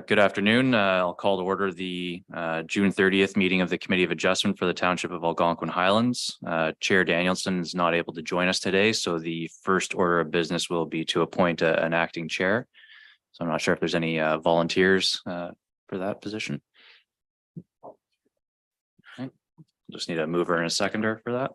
Good afternoon. I'll call to order the June 30th meeting of the Committee of Adjustment for the Township of Algonquin Highlands. Chair Danielson is not able to join us today, so the first order of business will be to appoint an acting chair. So I'm not sure if there's any volunteers for that position. Okay. Just need a mover and a seconder for that.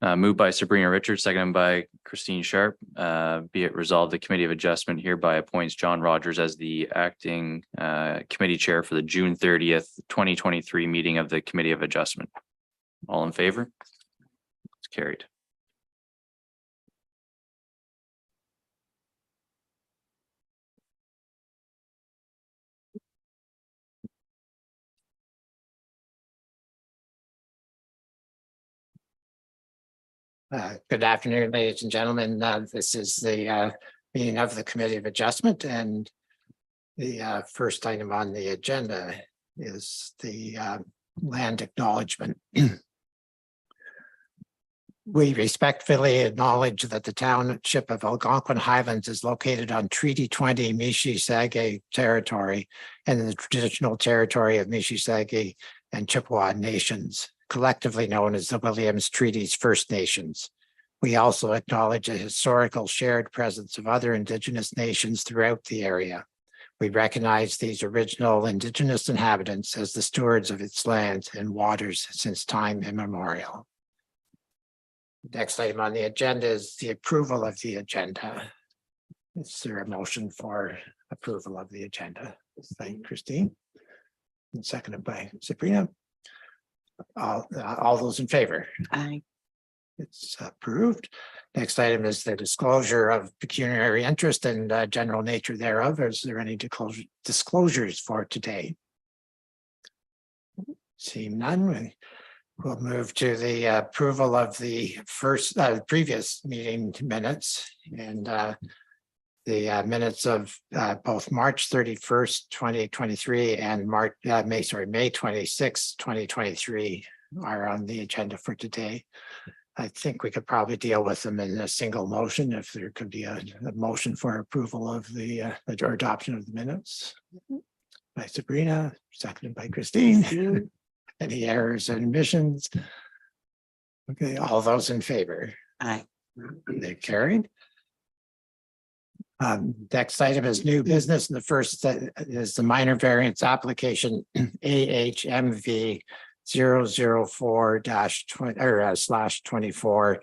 Moved by Sabrina Richards, seconded by Christine Sharp. Be it resolved, the Committee of Adjustment hereby appoints John Rogers as the acting committee chair for the June 30th, 2023 meeting of the Committee of Adjustment. All in favor? It's carried. Good afternoon, ladies and gentlemen. This is the meeting of the Committee of Adjustment, and the first item on the agenda is the land acknowledgement. We respectfully acknowledge that the Township of Algonquin Highlands is located on Treaty 20 Mississauga territory and in the traditional territory of Mississauga and Chippewa nations, collectively known as the Williams Treaties First Nations. We also acknowledge a historical shared presence of other Indigenous nations throughout the area. We recognize these original Indigenous inhabitants as the stewards of its lands and waters since time immemorial. Next item on the agenda is the approval of the agenda. Is there a motion for approval of the agenda? Thank you, Christine. And seconded by Sabrina. All those in favor? Aye. It's approved. Next item is the disclosure of pecuniary interest and general nature thereof. Is there any disclosures for today? Seeing none, we'll move to the approval of the previous meeting minutes and the minutes of both March 31st, 2023 and May 26th, 2023 are on the agenda for today. I think we could probably deal with them in a single motion if there could be a motion for approval of the or adoption of the minutes. By Sabrina, seconded by Christine. Any errors and omissions? Okay, all those in favor? Aye. They're carried. Next item is new business, and the first is the minor variance application AHMV 004-20/24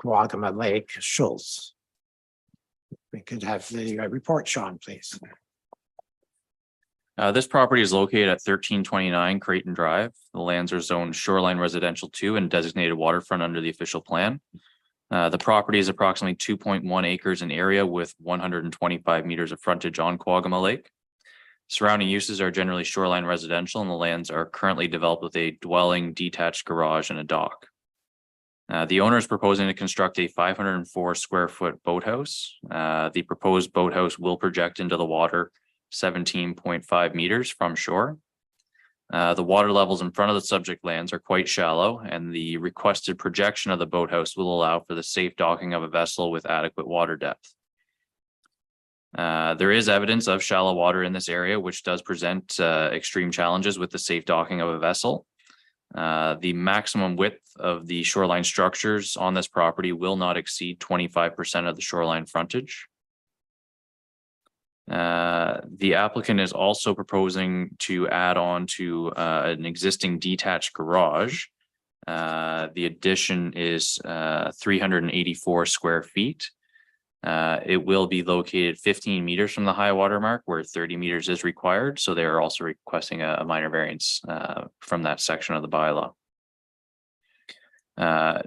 Quagama Lake Schultz. We could have the report, Sean, please. This property is located at 1329 Creighton Drive. The lands are zoned shoreline residential 2 and designated waterfront under the official plan. The property is approximately 2.1 acres in area with 125 meters of frontage on Quagama Lake. Surrounding uses are generally shoreline residential, and the lands are currently developed with a dwelling, detached garage, and a dock. The owner is proposing to construct a 504 square foot boathouse. The proposed boathouse will project into the water 17.5 meters from shore. The water levels in front of the subject lands are quite shallow, and the requested projection of the boathouse will allow for the safe docking of a vessel with adequate water depth. There is evidence of shallow water in this area, which does present extreme challenges with the safe docking of a vessel. The maximum width of the shoreline structures on this property will not exceed 25% of the shoreline frontage. The applicant is also proposing to add on to an existing detached garage. The addition is 384 square feet. It will be located 15 meters from the high water mark, where 30 meters is required. So they are also requesting a minor variance from that section of the bylaw.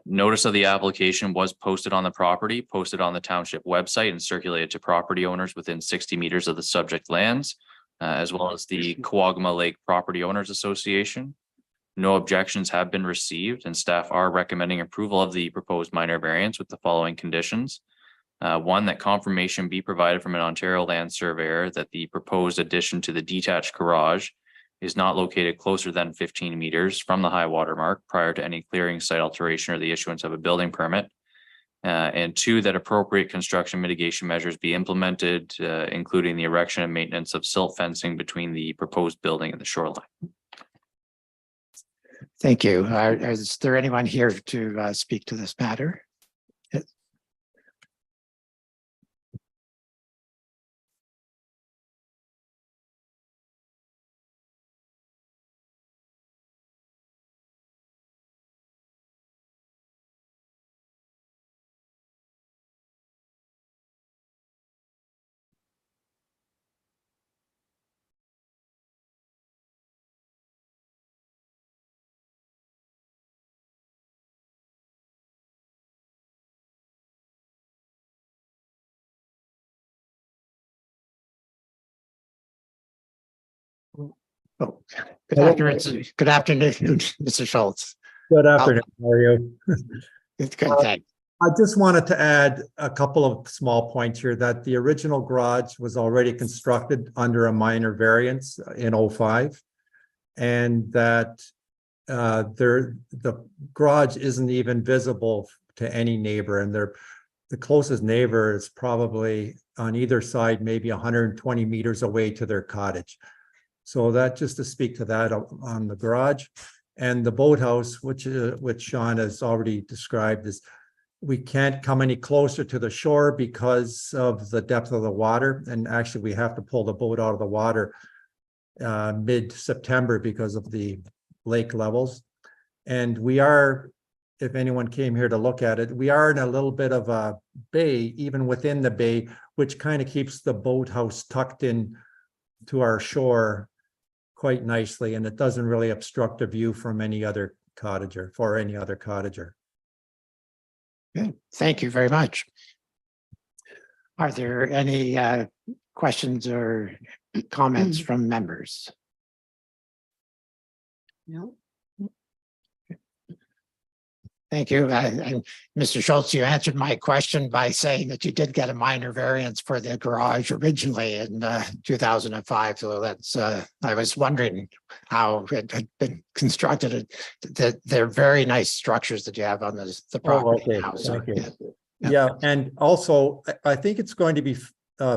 Notice of the application was posted on the property, posted on the township website, and circulated to property owners within 60 meters of the subject lands, as well as the Quagama Lake Property Owners Association. No objections have been received, and staff are recommending approval of the proposed minor variance with the following conditions. One, that confirmation be provided from an Ontario land surveyor that the proposed addition to the detached garage is not located closer than 15 meters from the high water mark prior to any clearing, site alteration, or the issuance of a building permit. And two, that appropriate construction mitigation measures be implemented, including the erection and maintenance of silt fencing between the proposed building and the shoreline. Thank you. Is there anyone here to speak to this matter? Oh, good afternoon, Mr. Schultz. Good afternoon, how are you? It's good, thanks. I just wanted to add a couple of small points here that the original garage was already constructed under a minor variance in 05. And that the garage isn't even visible to any neighbor, and the closest neighbor is probably on either side, maybe 120 meters away to their cottage. So that, just to speak to that on the garage. And the boathouse, which Sean has already described, is we can't come any closer to the shore because of the depth of the water. And actually, we have to pull the boat out of the water mid-September because of the lake levels. And we are, if anyone came here to look at it, we are in a little bit of a bay, even within the bay, which kind of keeps the boathouse tucked in to our shore quite nicely, and it doesn't really obstruct a view from any other cottager, for any other cottager. Okay, thank you very much. Are there any questions or comments from members? No. Thank you. And Mr. Schultz, you answered my question by saying that you did get a minor variance for the garage originally in 2005. So that's, I was wondering how it had been constructed. That they're very nice structures that you have on the property okay. now. So, Thank you. yeah. Yeah, and also, I think it's going to be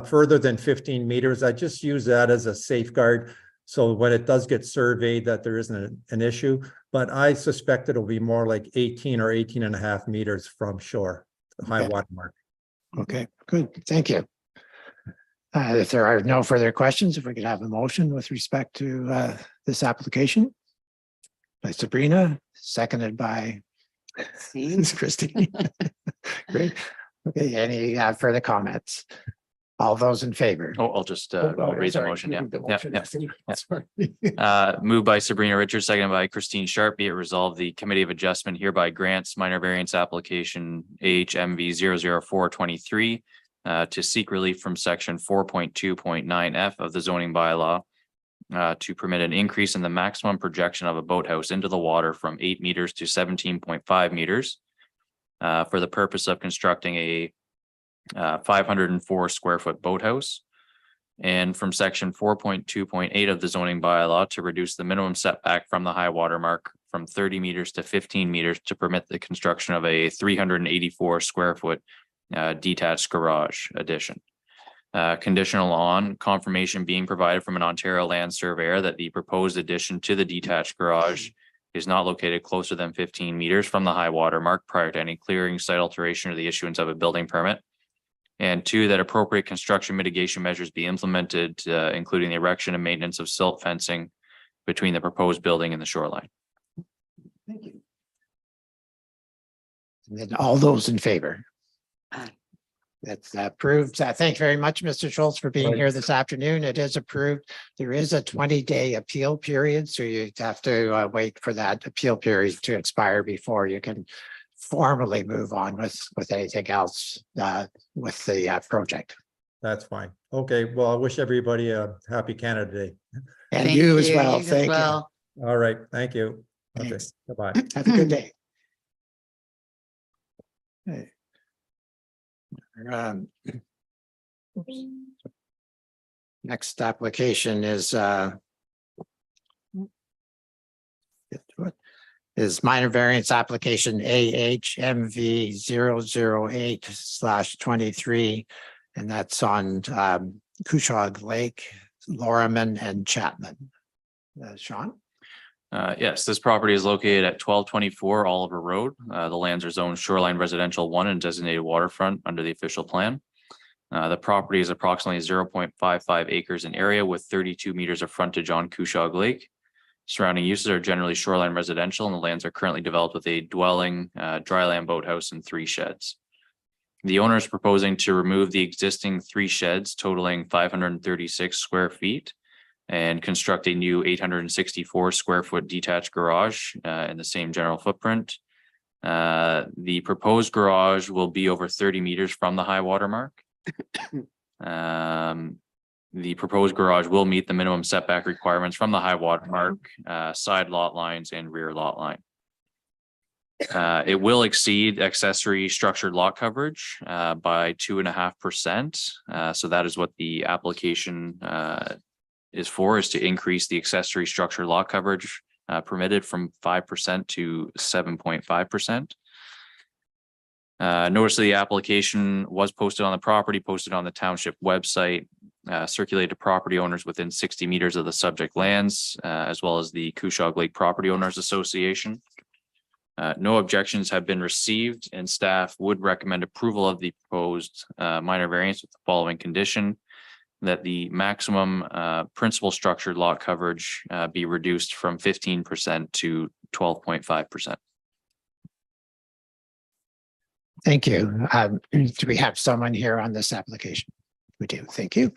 further than 15 meters. I just use that as a safeguard. So when it does get surveyed, that there isn't an issue, but I suspect it'll be more like 18 or 18 and a half meters from shore, the high water mark. Okay, good. Thank you. If there are no further questions, if we could have a motion with respect to this application. By Sabrina, seconded by Christine. Great. Okay, any further comments? All those in favor? Oh, I'll just raise a sorry, motion. Yeah. move the Yeah. motion. Yeah. Sorry. Moved by Sabrina Richards, seconded by Christine Sharp. Be it resolved, the Committee of Adjustment hereby grants minor variance application HMV 00423 to seek relief from section 4.2.9F of the zoning bylaw to permit an increase in the maximum projection of a boathouse into the water from 8 meters to 17.5 meters for the purpose of constructing a 504 square foot boathouse, and from section 4.2.8 of the zoning bylaw to reduce the minimum setback from the high water mark from 30 meters to 15 meters to permit the construction of a 384 square foot detached garage addition. Conditional on confirmation being provided from an Ontario land surveyor that the proposed addition to the detached garage is not located closer than 15 meters from the high water mark prior to any clearing, site alteration, or the issuance of a building permit. And two, that appropriate construction mitigation measures be implemented, including the erection and maintenance of silt fencing between the proposed building and the shoreline. Thank you. And then all those in favor? Aye. That's approved. Thank you very much, Mr. Schultz, for being here this afternoon. It is approved. There is a 20-day appeal period, so you have to wait for that appeal period to expire before you can formally move on with anything else with the project. That's fine. Okay, well, I wish everybody a happy Canada Day. And you as well. You as Thank you. well. All right, thank you. Okay, Thanks. bye-bye. Have a good day. Okay. Um, oops. Next application is get to it, is minor variance application AHMV 008/23. And that's on Cushog Lake, Loriman and Chapman. Sean? Yes, this property is located at 1224 Oliver Road. The lands are zoned shoreline residential 1 and designated waterfront under the official plan. The property is approximately 0.55 acres in area with 32 meters of frontage on Cushog Lake. Surrounding uses are generally shoreline residential, and the lands are currently developed with a dwelling, dryland boathouse, and 3 sheds. The owner is proposing to remove the existing 3 sheds totaling 536 square feet and construct a new 864 square foot detached garage in the same general footprint. The proposed garage will be over 30 meters from the high water mark. The proposed garage will meet the minimum setback requirements from the high water mark, side lot lines and rear lot line. It will exceed accessory structured lot coverage by 2.5%. So that is what the application is to increase the accessory structured lot coverage permitted from 5% to 7.5%. Notice the application was posted on the property, posted on the township website, circulated to property owners within 60 meters of the subject lands, as well as the Cushog Lake Property Owners Association. No objections have been received, and staff would recommend approval of the proposed minor variance with the following condition: that the maximum principal structured lot coverage be reduced from 15% to 12.5%. Thank you. Do we have someone here on this application? We do. Thank you.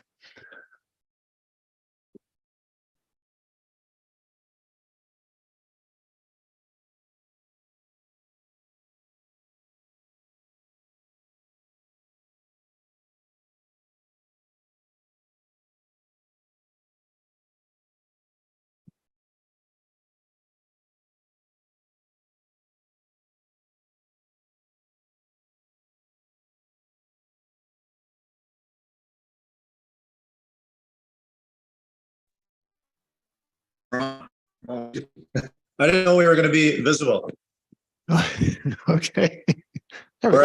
I didn't know we were going to be visible. Okay. There we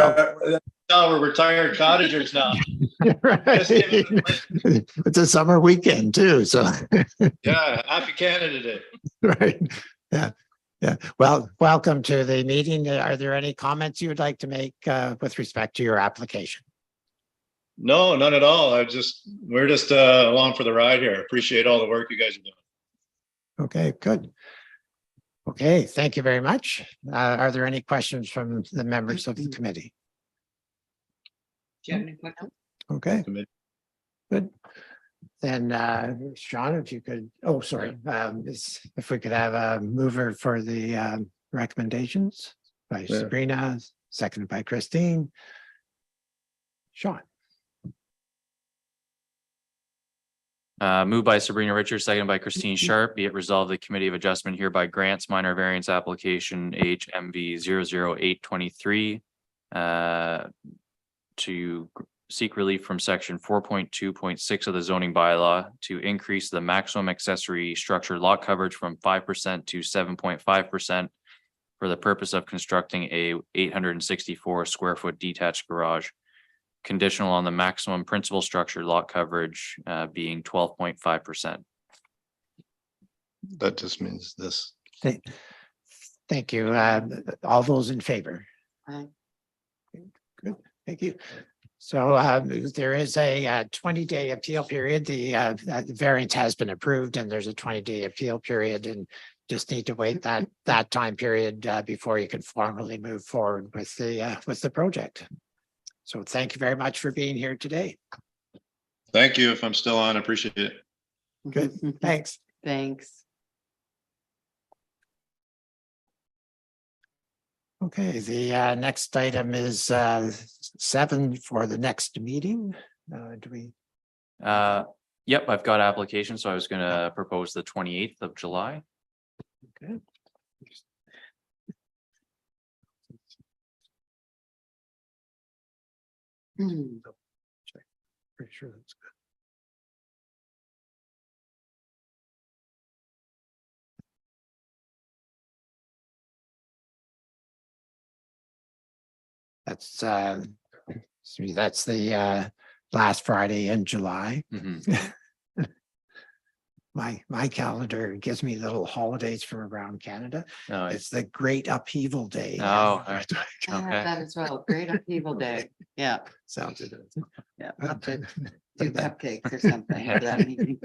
go. We're retired cottagers now. Right. It's a summer weekend too, so. Yeah, happy Canada Day. Right. Yeah. Yeah. Well, welcome to the meeting. Are there any comments you would like to make with respect to your application? No, none at all. We're just along for the ride here. Appreciate all the work you guys are doing. Okay, good. Okay, thank you very much. Are there any questions from the members of the committee? Do you have any questions? Okay, good. Then, Sean, if you could, oh, sorry, if we could have a mover for the recommendations by Sabrina, seconded by Christine. Sean. Moved by Sabrina Richards, seconded by Christine Sharp. Be it resolved, the Committee of Adjustment hereby grants minor variance application HMV 00823 to seek relief from section 4.2.6 of the zoning bylaw to increase the maximum accessory structure lot coverage from 5% to 7.5% for the purpose of constructing a 864 square foot detached garage, conditional on the maximum principal structure lot coverage being 12.5%. That just means this. Thank you. All those in favor? Aye. Good, thank you. So there is a 20-day appeal period. The variance has been approved and there's a 20-day appeal period, and just need to wait that time period before you can formally move forward with the project. So thank you very much for being here today. Thank you. If I'm still on, I appreciate it. Good, thanks. Thanks. Okay, the next item is 7 for the next meeting. Do we? Yep, I've got applications, so I was going to propose the 28th of July. Okay. Hmm. Pretty sure that's good. That's that's the last Friday in July. Mhm. My calendar gives me little holidays from around Canada. No, It's the Great Upheaval Day. Oh, all right. I have Okay. that as well. Great upheaval day. Yeah, Sounds good. yeah. I'll have to do cupcakes or something for that meeting.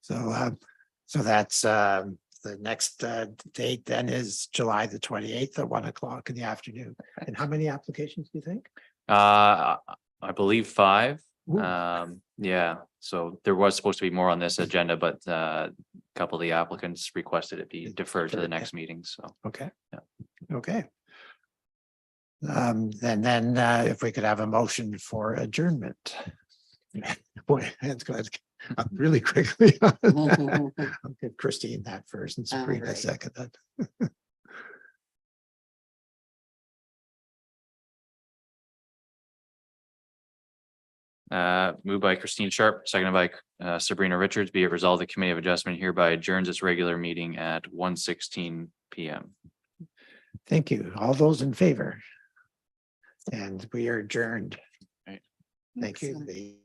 So that's the next date then is July the 28th at 1 o'clock in the afternoon. And how many applications do you think? I believe 5. Ooh. Yeah, so there was supposed to be more on this agenda, but a couple of the applicants requested it be deferred to the Deferred, next meeting, so. Okay. Yeah. Okay. Then if we could have a motion for adjournment. Boy, that's good. Really quickly. I'll give Christine that first and Sabrina right. second. Moved by Christine Sharp, seconded by Sabrina Richards, be it resolved, the Committee of Adjustment hereby adjourns its regular meeting at 1:16 PM. Thank you. All those in favor? And we are adjourned. Right. Thank you. Excellent. The